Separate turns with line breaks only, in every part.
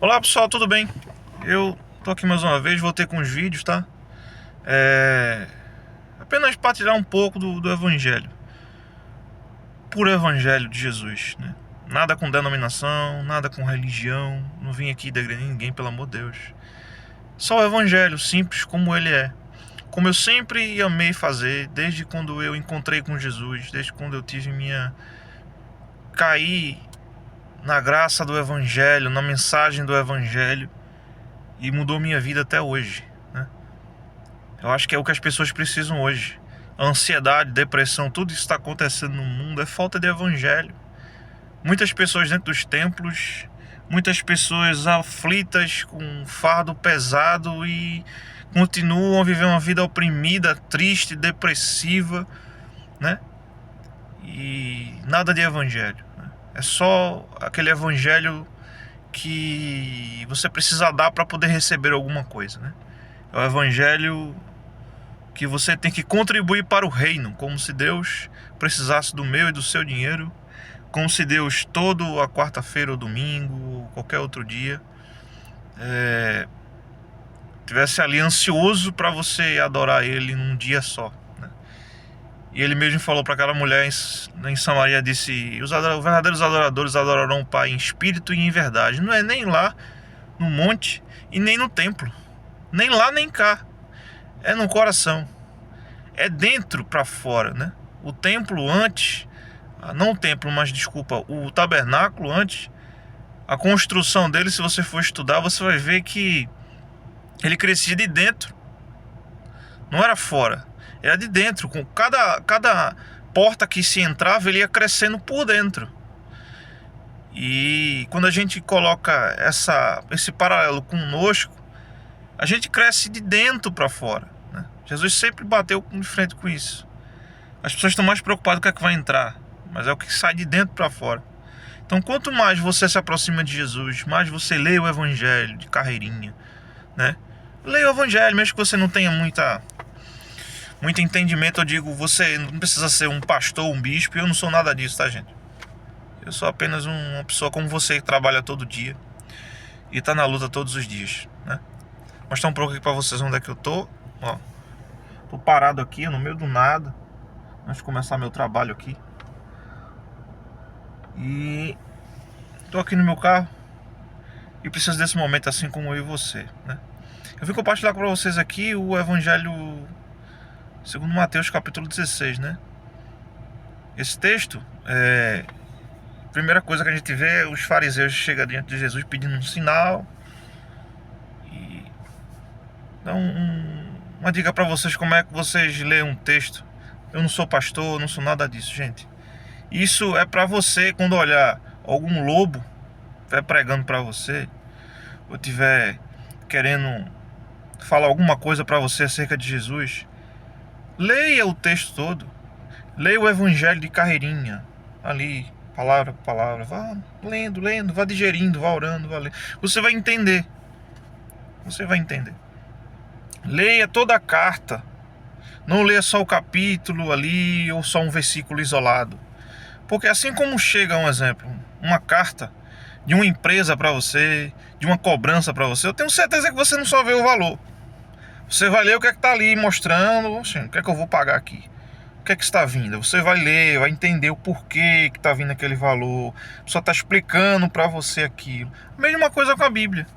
Olá pessoal, tudo bem? Eu tô aqui mais uma vez, voltei com os vídeos, tá? Apenas para tirar um pouco do Evangelho. Puro Evangelho de Jesus, né? Nada com denominação, nada com religião. Não vim aqui degradar ninguém, pelo amor de Deus. Só o Evangelho, simples como ele é. Como eu sempre amei fazer, desde quando eu encontrei com Jesus, desde quando eu tive caí na graça do Evangelho, na mensagem do Evangelho, e mudou minha vida até hoje, né? Eu acho que é o que as pessoas precisam hoje. A ansiedade, depressão, tudo isso está acontecendo no mundo é falta de Evangelho. Muitas pessoas dentro dos templos, muitas pessoas aflitas com um fardo pesado e continuam a viver uma vida oprimida, triste, depressiva, né? E nada de Evangelho, né? É só aquele Evangelho que você precisa dar para poder receber alguma coisa, né? É o Evangelho que você tem que contribuir para o reino, como se Deus precisasse do meu e do seu dinheiro, como se Deus toda a quarta-feira ou domingo ou qualquer outro dia tivesse ali ansioso para você adorar Ele num dia só, né? E Ele mesmo falou para aquela mulher em Samaria, disse: os verdadeiros adoradores adorarão o Pai em espírito e em verdade. Não é nem lá no monte e nem no templo, nem lá nem cá, é no coração, é dentro para fora, né? O templo antes, não o templo, mas desculpa, o tabernáculo antes, a construção dele, se você for estudar, você vai ver que ele crescia de dentro, não era fora, era de dentro. Com cada porta que se entrava, ele ia crescendo por dentro. E quando a gente coloca esse paralelo conosco, a gente cresce de dentro para fora, né? Jesus sempre bateu de frente com isso. As pessoas estão mais preocupadas com o que vai entrar, mas é o que sai de dentro para fora. Então, quanto mais você se aproxima de Jesus, mais você lê o Evangelho de carreirinha, né? Leia o Evangelho, mesmo que você não tenha muito entendimento. Eu digo, você não precisa ser um pastor, um bispo. Eu não sou nada disso, tá, gente? Eu sou apenas uma pessoa como você, que trabalha todo dia e tá na luta todos os dias, né? Mostrar um pouco aqui pra vocês onde é que eu tô. Ó, tô parado aqui no meio do nada, antes de começar meu trabalho aqui. E tô aqui no meu carro e preciso desse momento, assim como eu e você, né? Eu vim compartilhar com vocês aqui o Evangelho segundo Mateus capítulo 16, né? Esse texto, a primeira coisa que a gente vê é os fariseus chegam diante de Jesus pedindo um sinal. E dá uma dica para vocês como é que vocês leem um texto. Eu não sou pastor, não sou nada disso, gente. Isso é para você, quando olhar algum lobo estiver pregando para você, ou estiver querendo falar alguma coisa para você acerca de Jesus, leia o texto todo. Leia o Evangelho de carreirinha, ali, palavra por palavra. Vá lendo, vá digerindo, vá orando, vá lendo. Você vai entender. Você vai entender. Leia toda a carta. Não leia só o capítulo ali ou só um versículo isolado. Porque assim como chega, um exemplo, uma carta de uma empresa para você, de uma cobrança para você, eu tenho certeza que você não só vê o valor. Você vai ler o que é que está ali mostrando, assim, o que é que eu vou pagar aqui, o que é que está vindo. Você vai ler, vai entender o porquê que está vindo aquele valor. A pessoa está explicando para você aquilo. A mesma coisa com a Bíblia.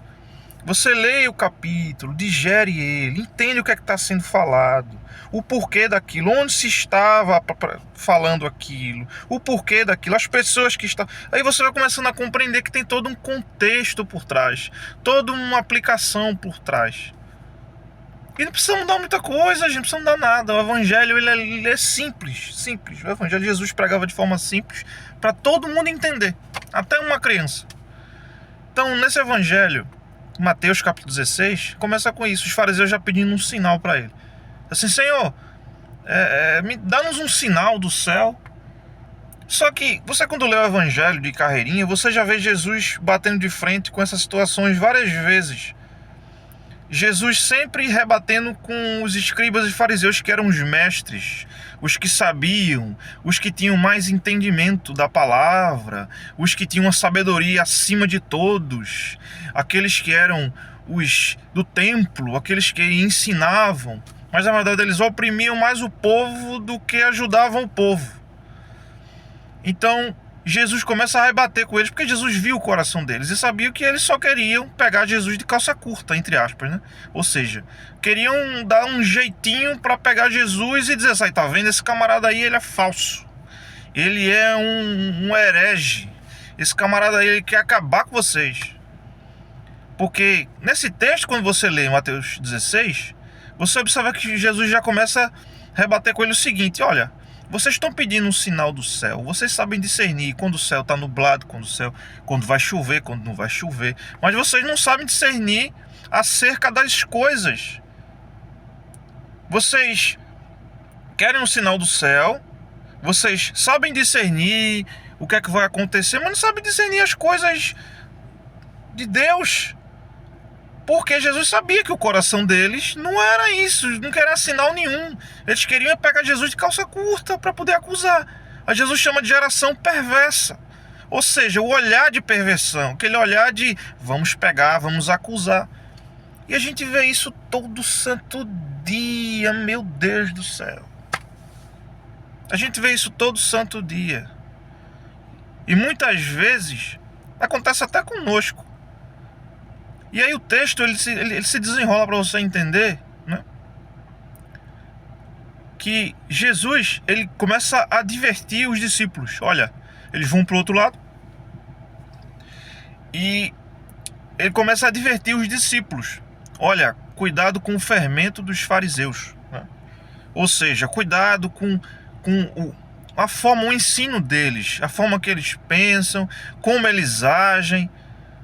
Você lê o capítulo, digere ele, entende o que é que está sendo falado, o porquê daquilo, onde se estava falando aquilo, o porquê daquilo, as pessoas que estão. Aí você vai começando a compreender que tem todo um contexto por trás, toda uma aplicação por trás. E não precisa mudar muita coisa, gente, não precisa mudar nada. O Evangelho ele é simples. O Evangelho de Jesus pregava de forma simples para todo mundo entender, até uma criança. Então, nesse Evangelho, Mateus capítulo 16, começa com isso, os fariseus já pedindo um sinal para ele. Assim, Senhor, dá-nos um sinal do céu. Só que você, quando lê o Evangelho de carreirinha, você já vê Jesus batendo de frente com essas situações várias vezes. Jesus sempre rebatendo com os escribas e fariseus, que eram os mestres, os que sabiam, os que tinham mais entendimento da palavra, os que tinham a sabedoria acima de todos, aqueles que eram os do templo, aqueles que ensinavam, mas na verdade eles oprimiam mais o povo do que ajudavam o povo. Então Jesus começa a rebater com eles, porque Jesus viu o coração deles e sabia que eles só queriam pegar Jesus de calça curta, entre aspas, né? Ou seja, queriam dar um jeitinho para pegar Jesus e dizer assim, tá vendo, esse camarada aí, ele é falso, ele é um herege, esse camarada aí, ele quer acabar com vocês. Porque nesse texto, quando você lê Mateus 16, você observa que Jesus já começa a rebater com ele o seguinte: olha, vocês estão pedindo um sinal do céu, vocês sabem discernir quando o céu está nublado, quando vai chover, quando não vai chover, mas vocês não sabem discernir acerca das coisas. Vocês querem um sinal do céu, vocês sabem discernir o que é que vai acontecer, mas não sabem discernir as coisas de Deus. Porque Jesus sabia que o coração deles não era isso, não queria sinal nenhum. Eles queriam pegar Jesus de calça curta para poder acusar. A Jesus chama de geração perversa. Ou seja, o olhar de perversão, aquele olhar de vamos pegar, vamos acusar. E a gente vê isso todo santo dia, meu Deus do céu. A gente vê isso todo santo dia. E muitas vezes acontece até conosco. E aí o texto ele se desenrola para você entender, né? Que Jesus ele começa a advertir os discípulos. Olha, eles vão para o outro lado e ele começa a advertir os discípulos. Olha, cuidado com o fermento dos fariseus, né? Ou seja, cuidado com a forma, o ensino deles, a forma que eles pensam, como eles agem.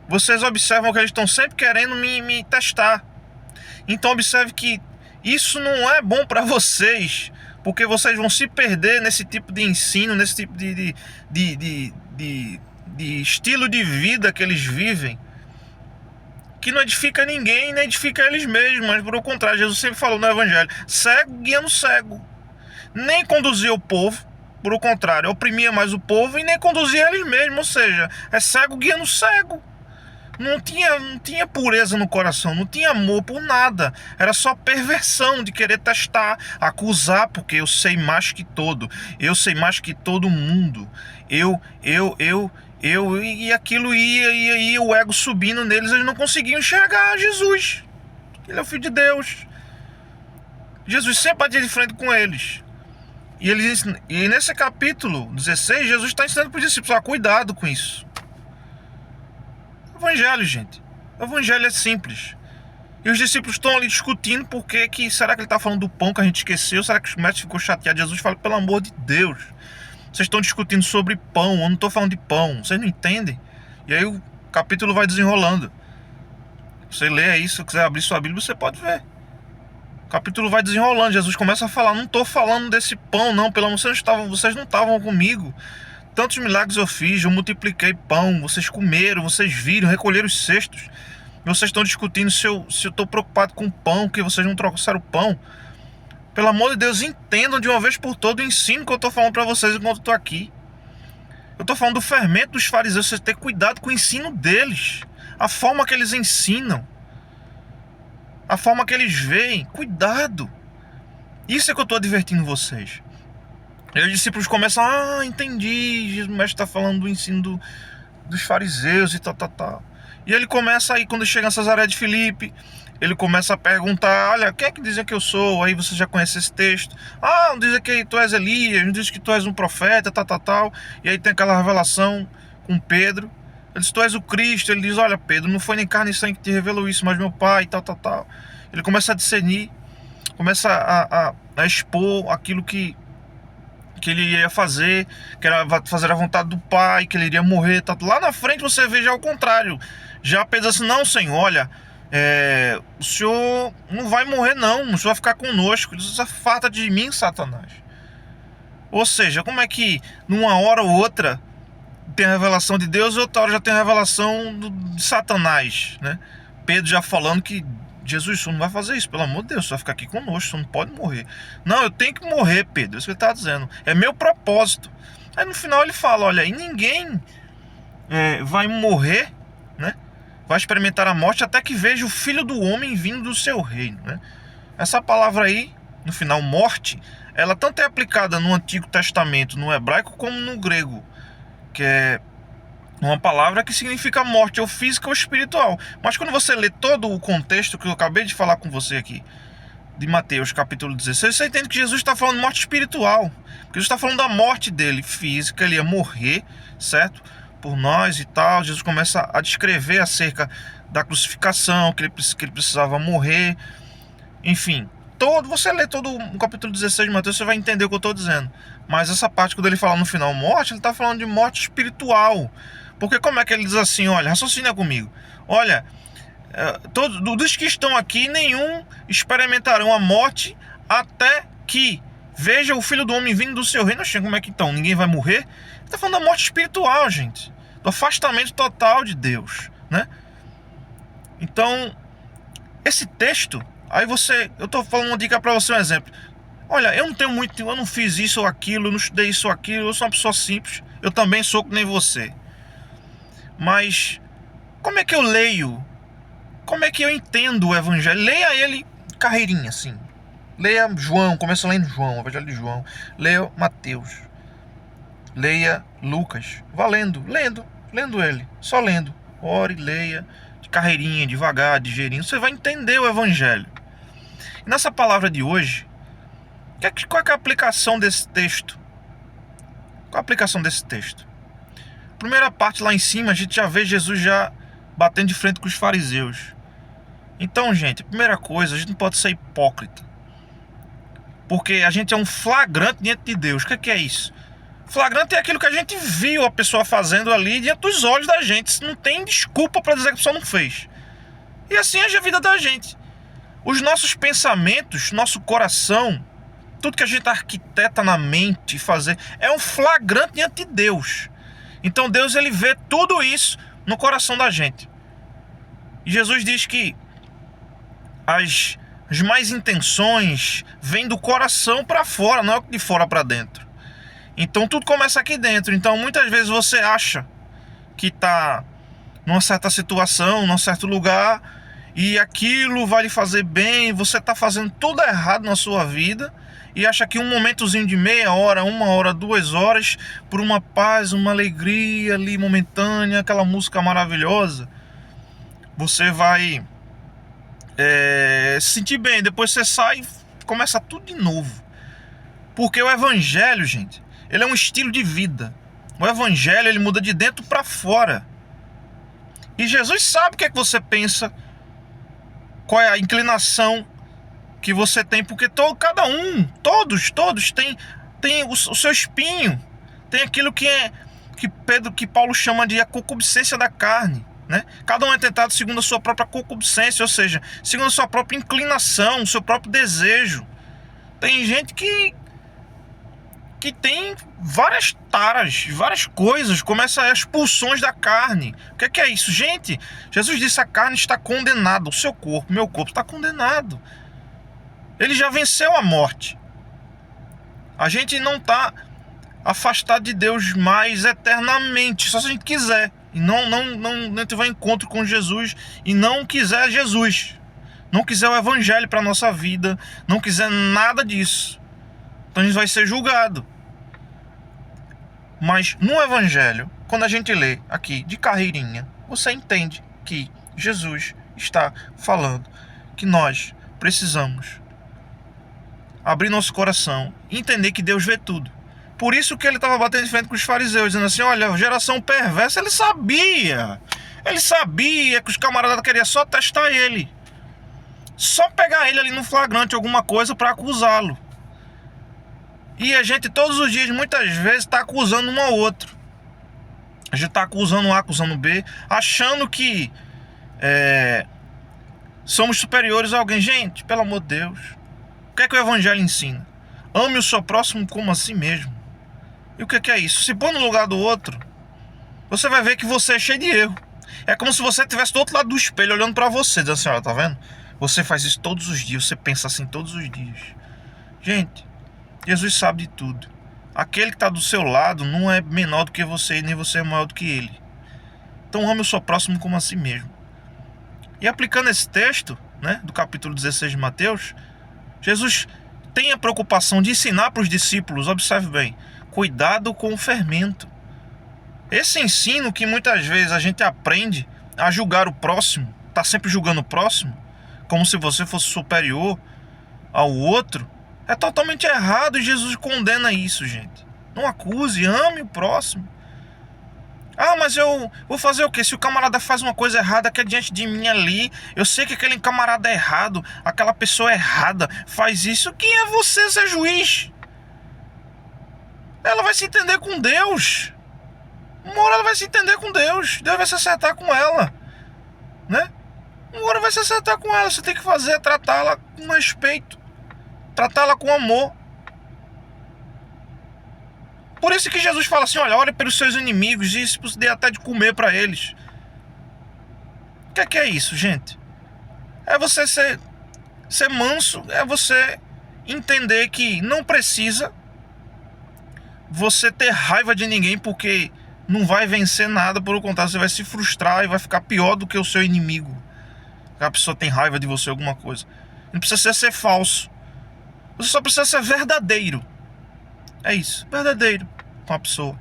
Vocês observam que eles estão sempre querendo me testar. Então observe que isso não é bom para vocês, porque vocês vão se perder nesse tipo de ensino, nesse tipo de estilo de vida que eles vivem, que não edifica ninguém, nem edifica eles mesmos, mas por o contrário, Jesus sempre falou no Evangelho, cego guiando cego. Nem conduzia o povo, por o contrário, oprimia mais o povo e nem conduzia eles mesmos, ou seja, é cego guiando cego. Não tinha pureza no coração, não tinha amor por nada. Era só perversão de querer testar, acusar, porque eu sei mais que todo. Eu sei mais que todo mundo. E aquilo ia o ego subindo neles, eles não conseguiam enxergar Jesus. Ele é o Filho de Deus. Jesus sempre batia de frente com eles. E nesse capítulo 16, Jesus está ensinando para os discípulos, cuidado com isso. Evangelho, gente. O evangelho é simples. E os discípulos estão ali discutindo porque que será que ele está falando do pão que a gente esqueceu? Será que os mestres ficou chateado? Jesus fala, pelo amor de Deus, vocês estão discutindo sobre pão, eu não estou falando de pão, vocês não entendem? E aí o capítulo vai desenrolando. Você lê aí, se você quiser abrir sua Bíblia, você pode ver. O capítulo vai desenrolando, Jesus começa a falar, não estou falando desse pão não, pelo amor, vocês não estavam comigo. Tantos milagres eu fiz, eu multipliquei pão, vocês comeram, vocês viram, recolheram os cestos. Vocês estão discutindo se eu estou preocupado com o pão, que vocês não trouxeram o pão. Pelo amor de Deus, entendam de uma vez por todas o ensino que eu estou falando para vocês enquanto eu estou aqui. Eu estou falando do fermento dos fariseus, vocês têm que ter cuidado com o ensino deles. A forma que eles ensinam. A forma que eles veem. Cuidado. Isso é que eu estou advertindo vocês. E os discípulos começam, entendi, o mestre está falando do ensino dos fariseus e tal. E ele começa aí, quando chega em Cesaré de Filipe, ele começa a perguntar, olha, quem é que dizem que eu sou? Aí você já conhece esse texto. Um dizem que tu és Elias, um diz que tu és um profeta, tal. E aí tem aquela revelação com Pedro. Ele diz, tu és o Cristo. Ele diz, olha Pedro, não foi nem carne e sangue que te revelou isso, mas meu pai, tal. Ele começa a discernir, começa a expor aquilo que ele ia fazer, que era fazer a vontade do Pai, que ele iria morrer, tá. Lá na frente você vê já o contrário. Já Pedro assim, não, Senhor, olha, o Senhor não vai morrer não, o Senhor vai ficar conosco. Ele diz, afasta de mim, Satanás. Ou seja, como é que numa hora ou outra tem a revelação de Deus e outra hora já tem a revelação de Satanás, né? Pedro já falando que Jesus, o senhor não vai fazer isso, pelo amor de Deus, você vai ficar aqui conosco, o senhor não pode morrer. Não, eu tenho que morrer, Pedro, é isso que ele está dizendo, é meu propósito. Aí no final ele fala, olha, e ninguém vai morrer, né? Vai experimentar a morte até que veja o Filho do Homem vindo do seu reino, né? Essa palavra aí, no final, morte, ela tanto é aplicada no Antigo Testamento, no hebraico, como no grego, que é uma palavra que significa morte, ou física ou espiritual. Mas quando você lê todo o contexto que eu acabei de falar com você aqui, de Mateus capítulo 16, você entende que Jesus está falando de morte espiritual. Porque Jesus está falando da morte dele, física, ele ia morrer, certo? Por nós e tal. Jesus começa a descrever acerca da crucificação, que ele precisava morrer. Enfim, você lê todo o capítulo 16 de Mateus, você vai entender o que eu estou dizendo. Mas essa parte, quando ele fala no final morte, ele está falando de morte espiritual. Porque como é que ele diz assim, olha, raciocina comigo. Olha, todos que estão aqui, nenhum experimentarão a morte até que veja o Filho do Homem vindo do seu reino. Como é que então? Ninguém vai morrer? Ele está falando da morte espiritual, gente. Do afastamento total de Deus, né? Então, esse texto, eu estou falando uma dica para você, um exemplo. Olha, eu não fiz isso ou aquilo, eu não estudei isso ou aquilo, eu sou uma pessoa simples, eu também sou que nem você. Mas, como é que eu leio? Como é que eu entendo o Evangelho? Leia ele carreirinha, assim. Leia João, começa lendo João, o Evangelho de João. Leia Mateus. Leia Lucas. Vá lendo ele. Só lendo. Ore, leia, de carreirinha, devagar, digerindo. Você vai entender o Evangelho. E nessa palavra de hoje, qual é a aplicação desse texto? Qual a aplicação desse texto? Primeira parte lá em cima, a gente já vê Jesus já batendo de frente com os fariseus. Então, gente, a primeira coisa, a gente não pode ser hipócrita. Porque a gente é um flagrante diante de Deus. O que é isso? Flagrante é aquilo que a gente viu a pessoa fazendo ali diante dos olhos da gente. Não tem desculpa para dizer que a pessoa não fez. E assim é a vida da gente. Os nossos pensamentos, nosso coração, tudo que a gente arquiteta na mente fazer, é um flagrante diante de Deus. Então Deus, ele vê tudo isso no coração da gente. E Jesus diz que as más intenções vêm do coração para fora, não é de fora para dentro. Então tudo começa aqui dentro. Então muitas vezes você acha que está numa certa situação, num certo lugar, e aquilo vai lhe fazer bem, você está fazendo tudo errado na sua vida, e acha que um momentozinho de meia hora, 1 hora, 2 horas, por uma paz, uma alegria ali momentânea, aquela música maravilhosa, você vai se sentir bem. Depois você sai e começa tudo de novo. Porque o Evangelho, gente, ele é um estilo de vida. O Evangelho, ele muda de dentro para fora. E Jesus sabe o que é que você pensa, qual é a inclinação que você tem, porque todos tem o seu espinho, tem aquilo que Paulo chama de a concupiscência da carne, né? Cada um é tentado segundo a sua própria concupiscência, ou seja, segundo a sua própria inclinação, o seu próprio desejo. Tem gente que tem várias taras, várias coisas, começa as pulsões da carne. O que é isso? Gente, Jesus disse: a carne está condenada, o seu corpo, meu corpo está condenado. Ele já venceu a morte. A gente não está afastado de Deus mais eternamente, só se a gente quiser. E não tiver encontro com Jesus e não quiser Jesus. Não quiser o Evangelho para a nossa vida, não quiser nada disso. Então a gente vai ser julgado. Mas no Evangelho, quando a gente lê aqui de carreirinha, você entende que Jesus está falando que nós precisamos abrir nosso coração e entender que Deus vê tudo. Por isso que ele estava batendo de frente com os fariseus, dizendo assim: olha, geração perversa. Ele sabia que os camaradas queriam só testar ele, só pegar ele ali no flagrante, alguma coisa para acusá-lo. E a gente todos os dias, muitas vezes, está acusando um ao outro. A gente está acusando A, acusando B, achando que somos superiores a alguém. Gente, pelo amor de Deus, o que é que o Evangelho ensina? Ame o seu próximo como a si mesmo. E o que é isso? Se põe no lugar do outro, você vai ver que você é cheio de erro. É como se você estivesse do outro lado do espelho olhando para você, dizendo assim: olha, tá vendo? Você faz isso todos os dias, você pensa assim todos os dias. Gente, Jesus sabe de tudo. Aquele que está do seu lado não é menor do que você, nem você é maior do que ele. Então ame o seu próximo como a si mesmo. E aplicando esse texto, né, do capítulo 16 de Mateus, Jesus tem a preocupação de ensinar para os discípulos, observe bem, cuidado com o fermento. Esse ensino que muitas vezes a gente aprende a julgar o próximo, tá sempre julgando o próximo, como se você fosse superior ao outro, é totalmente errado e Jesus condena isso, gente. Não acuse, ame o próximo. Ah, mas eu vou fazer o quê? Se o camarada faz uma coisa errada aqui diante de mim ali, eu sei que aquele camarada é errado, aquela pessoa errada faz isso, quem é você ser juiz? Ela vai se entender com Deus. Uma hora ela vai se entender com Deus. Deus vai se acertar com ela, né? Uma hora vai se acertar com ela. Você tem que fazer, tratá-la com respeito, tratá-la com amor. Por isso que Jesus fala assim, olha, ore pelos seus inimigos e se você der até de comer para eles. O que é isso, gente? É você ser manso, é você entender que não precisa você ter raiva de ninguém, porque não vai vencer nada, pelo contrário, você vai se frustrar e vai ficar pior do que o seu inimigo. A pessoa tem raiva de você, alguma coisa. Não precisa ser falso. Você só precisa ser verdadeiro. É isso, verdadeiro com a pessoa.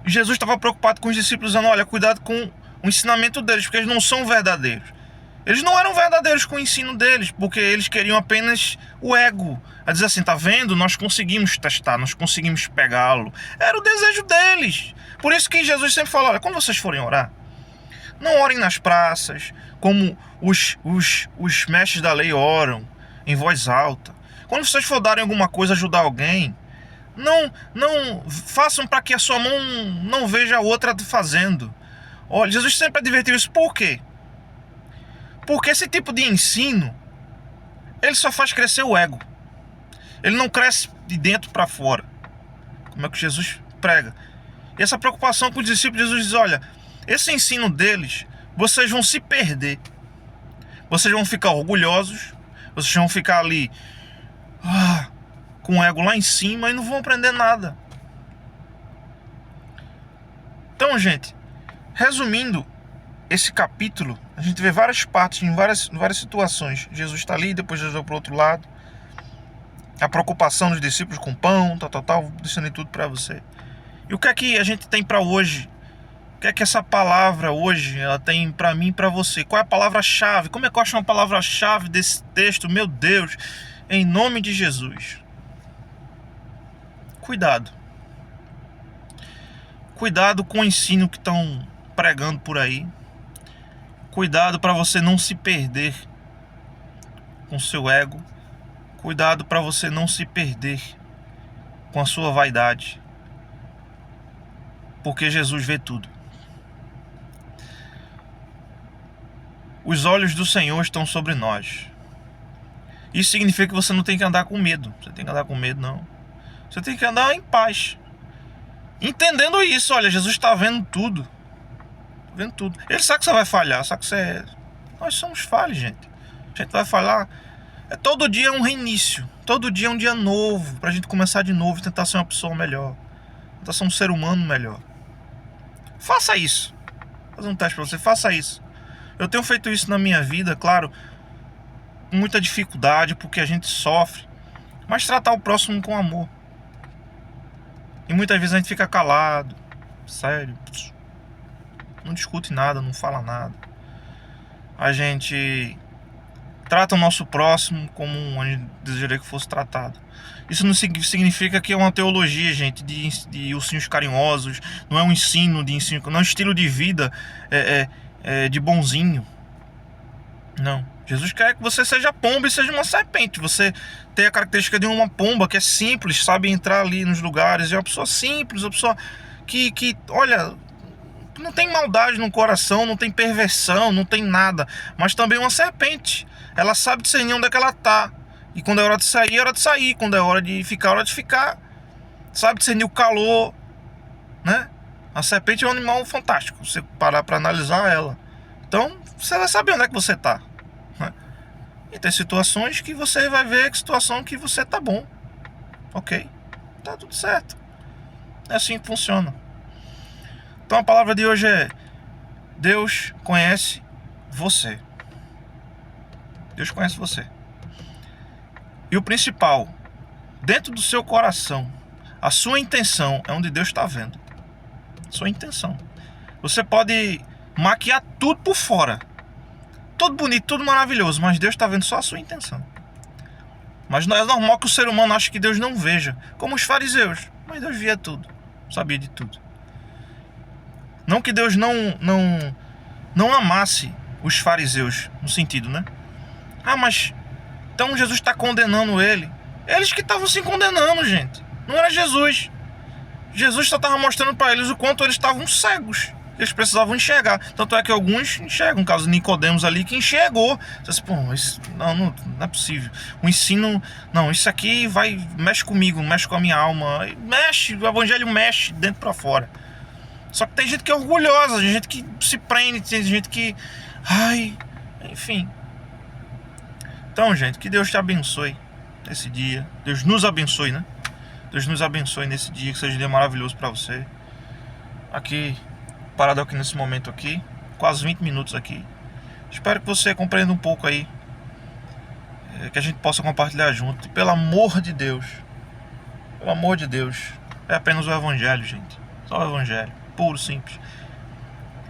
E Jesus estava preocupado com os discípulos, dizendo, olha, cuidado com o ensinamento deles, porque eles não são verdadeiros. Eles não eram verdadeiros com o ensino deles, porque eles queriam apenas o ego. A dizer assim, tá vendo? Nós conseguimos testar, nós conseguimos pegá-lo. Era o desejo deles. Por isso que Jesus sempre fala, olha, quando vocês forem orar, não orem nas praças, como os mestres da lei oram, em voz alta. Quando vocês for darem alguma coisa, ajudar alguém, não façam para que a sua mão não veja a outra fazendo. Olha, Jesus sempre advertiu isso. Por quê? Porque esse tipo de ensino, ele só faz crescer o ego. Ele não cresce de dentro para fora, como é que Jesus prega. E essa preocupação com os discípulos, Jesus diz, olha, esse ensino deles, vocês vão se perder. Vocês vão ficar orgulhosos, vocês vão ficar ali com o ego lá em cima e não vão aprender nada. Então, gente, resumindo esse capítulo, a gente vê várias partes, em várias situações. Jesus está ali, depois Jesus vai para o outro lado. A preocupação dos discípulos com pão, tal, deixando tudo para você. E o que é que a gente tem para hoje? O que é que essa palavra hoje ela tem para mim e para você? Qual é a palavra-chave? Como é que eu acho uma palavra-chave desse texto? Meu Deus, em nome de Jesus. Cuidado. Cuidado com o ensino que estão pregando por aí. Cuidado para você não se perder com seu ego. Cuidado para você não se perder com a sua vaidade. Porque Jesus vê tudo. Os olhos do Senhor estão sobre nós. Isso significa que você não tem que andar com medo. Você tem que andar com medo, não. Você tem que andar em paz. Entendendo isso, olha, Jesus está vendo tudo. Tá vendo tudo. Ele sabe que você vai falhar, sabe que você... Nós somos falhos, gente. A gente vai falhar. Todo dia é um reinício. Todo dia é um dia novo. Pra gente começar de novo e tentar ser uma pessoa melhor. Tentar ser um ser humano melhor. Faça isso. Vou fazer um teste pra você. Faça isso. Eu tenho feito isso na minha vida, claro, com muita dificuldade, porque a gente sofre. Mas tratar o próximo com amor. E muitas vezes a gente fica calado. Sério. Não discute nada, não fala nada. A gente trata o nosso próximo como a gente desejaria que fosse tratado. Isso não significa que é uma teologia, gente, de ursinhos carinhosos. Não é um ensino de ensino, não é um estilo de vida de bonzinho. Não. Jesus quer que você seja pomba e seja uma serpente. Você tem a característica de uma pomba que é simples, sabe entrar ali nos lugares. É uma pessoa simples, uma pessoa que olha, não tem maldade no coração, não tem perversão, não tem nada. Mas também uma serpente. Ela sabe discernir onde é que ela está. E quando é hora de sair, é hora de sair. Quando é hora de ficar, é hora de ficar. Sabe discernir o calor, né? A serpente é um animal fantástico. Você parar para analisar ela. Então, você vai saber onde é que você está. E tem situações que você vai ver que situação que você tá bom. Ok? Tá tudo certo. É assim que funciona. Então a palavra de hoje é: Deus conhece você. Deus conhece você. E o principal, dentro do seu coração, a sua intenção é onde Deus está vendo. Sua intenção. Você pode maquiar tudo por fora, tudo bonito, tudo maravilhoso, mas Deus está vendo só a sua intenção. Mas não é normal que o ser humano ache que Deus não veja, como os fariseus. Mas Deus via tudo, sabia de tudo. Não que Deus não amasse os fariseus, no sentido, né? Ah, mas então Jesus está condenando ele. Eles que estavam se condenando, gente. Não era Jesus. Jesus só estava mostrando para eles o quanto eles estavam cegos. Eles precisavam enxergar. Tanto é que alguns enxergam. No caso de Nicodemos ali, que enxergou. Você disse, pô, isso não é possível. O ensino, não, isso aqui mexe comigo, mexe com a minha alma. Mexe, o evangelho mexe dentro para fora. Só que tem gente que é orgulhosa, tem gente que se prende, tem gente que... Ai, enfim. Então, gente, que Deus te abençoe nesse dia. Deus nos abençoe, né? Deus nos abençoe nesse dia, que seja um dia maravilhoso para você. Aqui, parado aqui nesse momento aqui, quase 20 minutos aqui. Espero que você compreenda um pouco aí, que a gente possa compartilhar junto. E pelo amor de Deus, é apenas o evangelho, gente. Só o evangelho, puro, simples.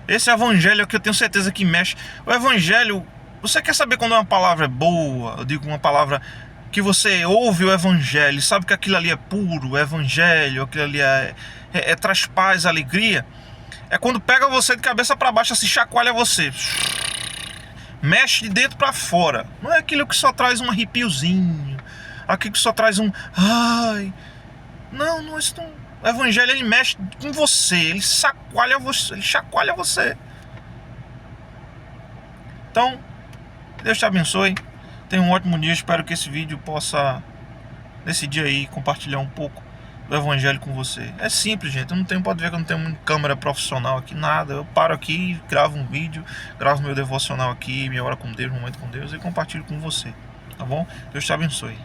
Esse evangelho é o que eu tenho certeza que mexe. O evangelho, você quer saber quando uma palavra é boa? Eu digo uma palavra que você ouve o evangelho, sabe que aquilo ali é puro, o evangelho, aquilo ali traz paz, alegria. É quando pega você de cabeça para baixo, assim, chacoalha você, mexe de dentro para fora. Não é aquilo que só traz um arrepiozinho, aquilo que só traz um ai. Não, isso não. O evangelho, ele mexe com você, ele chacoalha você. Então, Deus te abençoe. Tenha um ótimo dia. Espero que esse vídeo possa, nesse dia aí, compartilhar um pouco do evangelho com você. É simples, gente. Pode ver que eu não tenho câmera profissional aqui, nada. Eu paro aqui, gravo um vídeo, gravo meu devocional aqui, minha hora com Deus, momento com Deus, e compartilho com você. Tá bom? Deus te abençoe.